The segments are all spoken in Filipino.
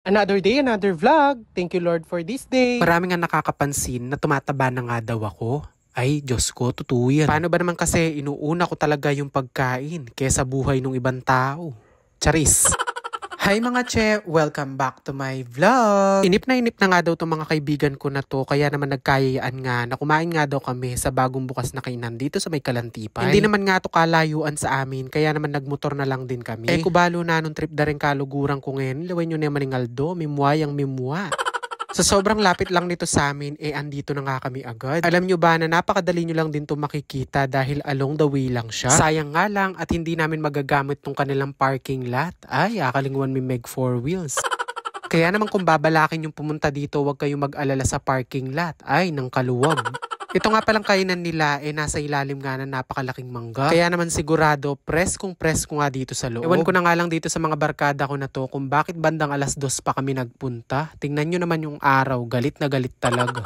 Another day, another vlog. Thank you Lord for this day. Marami nga nakakapansin na tumataba na nga daw ako. Ay, Diyos ko, totoo yan. Paano ba naman kasi inuuna ko talaga yung pagkain kesa buhay ng ibang tao? Charis. Hi mga che, welcome back to my vlog. Inip na nga daw itong mga kaibigan ko na to, kaya naman nagkayayaan nga na kumain nga daw kami sa bagong bukas na kainan dito sa may Kalantipay. Hindi naman nga to kalayuan sa amin, kaya naman nagmotor na lang din kami. Kubalo na nung trip da rin kalugurang ko ngayon, lawan nyo na maningaldo, mimwa yang mimwa. Sa sobrang lapit lang nito sa amin, andito na nga kami agad. Alam nyo ba na napakadali nyo lang din to makikita dahil along the way lang siya. Sayang nga lang at hindi namin magagamit tong kanilang parking lot. Ay, akalingwan may Meg 4 wheels. Kaya naman kung babalakin yung pumunta dito, huwag kayong mag-alala sa parking lot. Ay, nang kaluwag. Ito nga palang kainan nila, nasa ilalim nga na napakalaking mangga. Kaya naman sigurado, press ko nga dito sa loob. Ewan ko na nga lang dito sa mga barkada ko na to kung bakit bandang 2:00 pa kami nagpunta. Tingnan nyo naman yung araw, galit na galit talaga.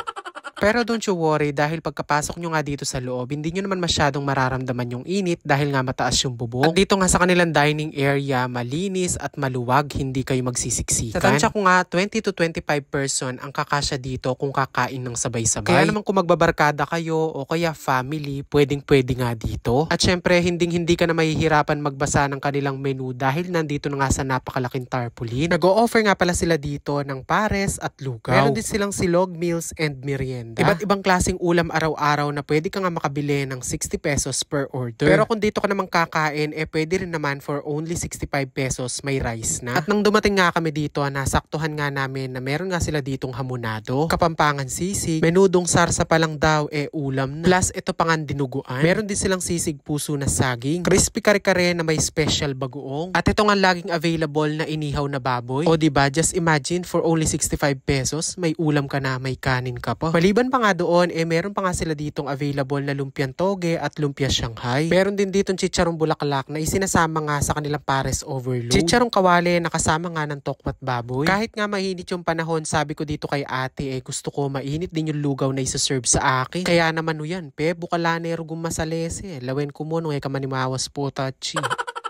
Pero don't you worry dahil pagkapasok nyo nga dito sa loob, hindi nyo naman masyadong mararamdaman yung init dahil nga mataas yung bubong. At dito nga sa kanilang dining area, malinis at maluwag, hindi kayo magsisiksikan. Sa tansya ko nga, 20 to 25 person ang kakasya dito kung kakain ng sabay-sabay. Kaya naman kung magbabarkada kayo o kaya family, pwedeng-pwede nga dito. At syempre, hindi ka na mahihirapan magbasa ng kanilang menu dahil nandito na nga sa napakalaking tarpaulin. Nag-o-offer nga pala sila dito ng pares at lugaw. Meron din silang silog, meals, and merienda. Iba't ibang klaseng ulam araw-araw na pwede ka nga makabili ng 60 pesos per order. Pero kung dito ka naman kakain, pwede rin naman for only 65 pesos may rice na. At nang dumating nga kami dito, nasaktuhan nga namin na meron nga sila ditong hamonado, kapampangan sisig, menudong sarsa pa lang daw, ulam na. Plus ito pa nga dinuguan. Meron din silang sisig puso na saging, crispy kare-kare na may special bagoong. At ito nga laging available na inihaw na baboy. O diba, just imagine for only 65 pesos, may ulam ka na, may kanin ka pa. Maliban pa nga doon, meron pa nga sila ditong available na lumpiang toge at lumpia Shanghai. Meron din ditong chicharong bulaklak na isinasama nga sa kanilang pares overload. Chicharong kawali na kasama nga ng tokwat baboy. Kahit nga mainit yung panahon, sabi ko dito kay ate, gusto ko mainit din yung lugaw na isa-serve sa akin. Kaya naman yan, bukalanero gumasalese. Lawen ko mo nung kamanimawas po tachi.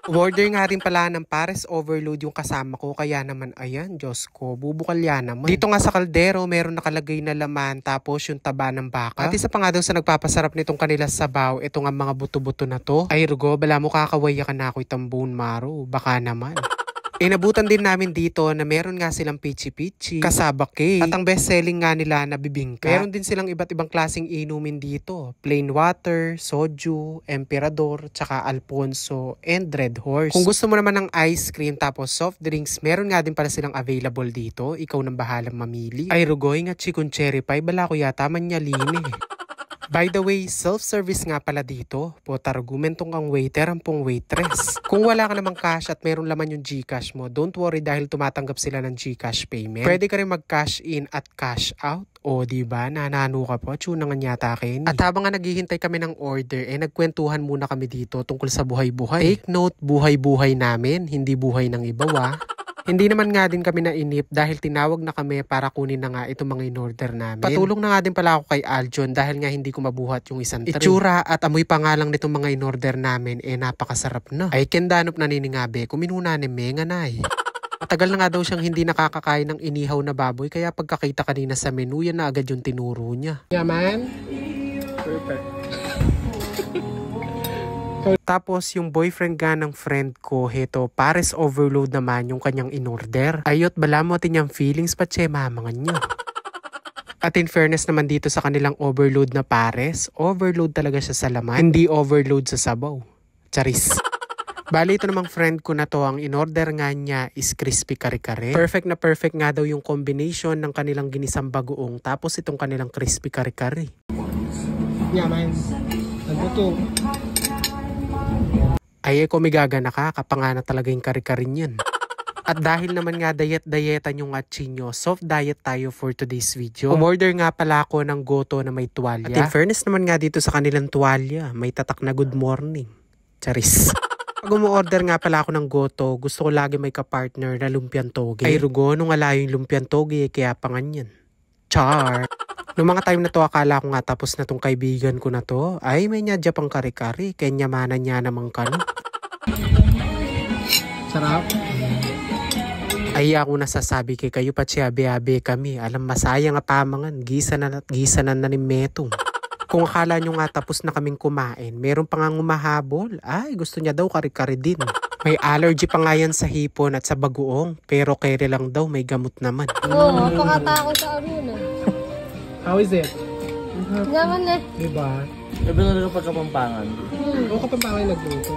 Order nga rin pala ng pares overload yung kasama ko, kaya naman ayan, Diyos ko, bubukal yan naman. Dito nga sa kaldero, meron nakalagay na laman tapos yung taba ng baka. At isa pa nga daw sa nagpapasarap nitong kanila sabaw, ito nga mga buto-buto na to. Ay rugo, bala mo kakawaya ka na ako itang bone marrow, baka naman. Inabutan din namin dito na meron nga silang pichi-pichi, kasaba cake, at ang best-selling nga nila na bibingka. Meron din silang iba't ibang klaseng inumin dito. Plain water, soju, emperador, tsaka alfonso, and red horse. Kung gusto mo naman ng ice cream tapos soft drinks, meron nga din pala silang available dito. Ikaw nang bahalang mamili. Ay rugoy nga chikon cherry pie, bala ko yata manyalini. By the way, self-service nga pala dito. Argumentong ang waiter ang pong waitress. Kung wala ka namang cash at meron laman yung GCash mo, don't worry dahil tumatanggap sila ng GCash payment. Pwede ka rin mag-cash in at cash out. O diba, nanano ka po, tuna nga yata akin. At habang nga naghihintay kami ng order, nagkwentuhan muna kami dito tungkol sa buhay-buhay. Take note, buhay-buhay namin, hindi buhay ng iba. Hindi naman nga din kami nainip dahil tinawag na kami para kunin na nga itong mga in-order namin. Patulong na nga din pala ako kay Aljon dahil nga hindi ko mabuhat yung isang tray. Itsura at amoy pa nga lang nitong mga in-order namin, napakasarap na. Ay kendanop na niningabe, kuminuna ni Menga na Matagal na nga daw siyang hindi nakakakain ng inihaw na baboy, kaya pagkakita kanina sa menu, yan na agad yung tinuro niya. Yaman? Perfect. Tapos yung boyfriend nga ng friend ko, heto, pares overload naman yung kanyang in-order. Ayot, bala mo atin yung feelings pa che, mamangan nyo. At in fairness naman dito sa kanilang overload na pares, overload talaga siya sa laman, hindi overload sa sabaw. Charis. Bali ito namang friend ko na to, ang in-order nga niya is crispy kare-kare. Perfect na perfect nga daw yung combination ng kanilang ginisang bagoong tapos itong kanilang crispy kare-kare. Yaman. Nagbuto. Ay, kumigaga na ka, kapangana talaga yung kare-kare niyan. At dahil naman nga diet-dietan yung atchinyo, soft diet tayo for today's video. Umorder nga pala ako ng goto na may tuwalya. At in fairness naman nga dito sa kanilang tuwalya, may tatak na good morning. Charis. Pag umorder nga pala ako ng goto, gusto ko lagi may kapartner na lumpiang toge. Ay rugo, nung alayo yung lumpiang toge, kaya pangan yan. Char! Noong mga time na to, akala ko nga tapos na tong kaibigan ko na to. Ay, may nyadya pang kare-kare. Kaya nyamanan niya namang kano. Sarap. Ay Ay ako nasasabi kay kayo pa abe-abe kami. Alam masaya nga pamangan. Gisa na ni metong. Kung akala nyo nga tapos na kaming kumain, meron pa nga umahabol. Ay, gusto niya daw kari-kari din. May allergy pa nga yan sa hipon at sa bagoong. Pero kere lang daw, may gamot naman. Oo, pakatako sa aruna. How is it? Naman eh. Diba? Sabi na rin pagkapampangan. Oo, kapampangan nagluto.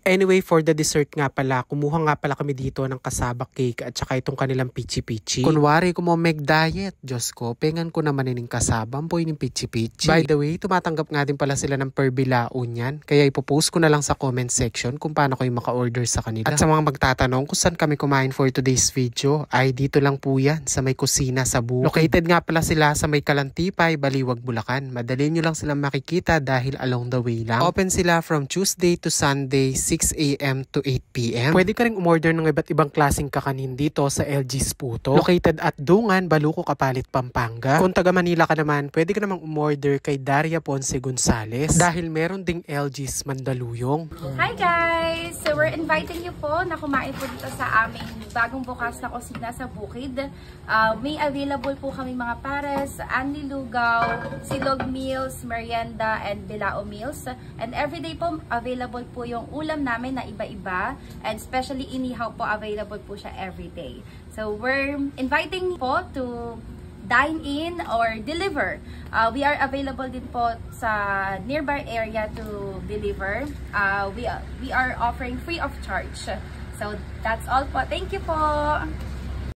Anyway, for the dessert nga pala, kumuha nga pala kami dito ng kasabak cake at saka itong kanilang pichi-pichi. Kunwari, kung mo make diet, Diyos ko, pengan ko naman ining kasabang po ining pichi-pichi. By the way, tumatanggap nga din pala sila ng per bilaon yan. Kaya ipopost ko na lang sa comment section kung paano kayo maka-order sa kanila. At sa mga magtatanong kung saan kami kumain for today's video, ay dito lang po yan, sa may kusina sa Bukid. Located nga pala sila sa may Kalantipay, Baliwag, Bulacan. Madali nyo lang silang makikita dahil along the way lang. Open sila from Tuesday to Sunday, 6 a.m. to 8 p.m. Pwede ka rin umorder ng iba't ibang klaseng kakanin dito sa LG's Puto. Located at Dungan, Baluco, Kapalit, Pampanga. Kung taga Manila ka naman, pwede ka namang umorder kay Daria Ponce Gonzales dahil meron ding LG's Mandaluyong. Hi guys! So we're inviting you po na kumain po dito sa aming bagong bukas na kusina sa Bukid. May available po kami mga pares, Anli Lugaw, Silog Meals, Merienda, and Bilao Meals. And everyday po available po yung ulam namin na iba-iba. And especially inihaw po, available po siya everyday. So we're inviting po to dine in or deliver. We are available din po sa nearby area to deliver. We are offering free of charge. So that's all po. Thank you po!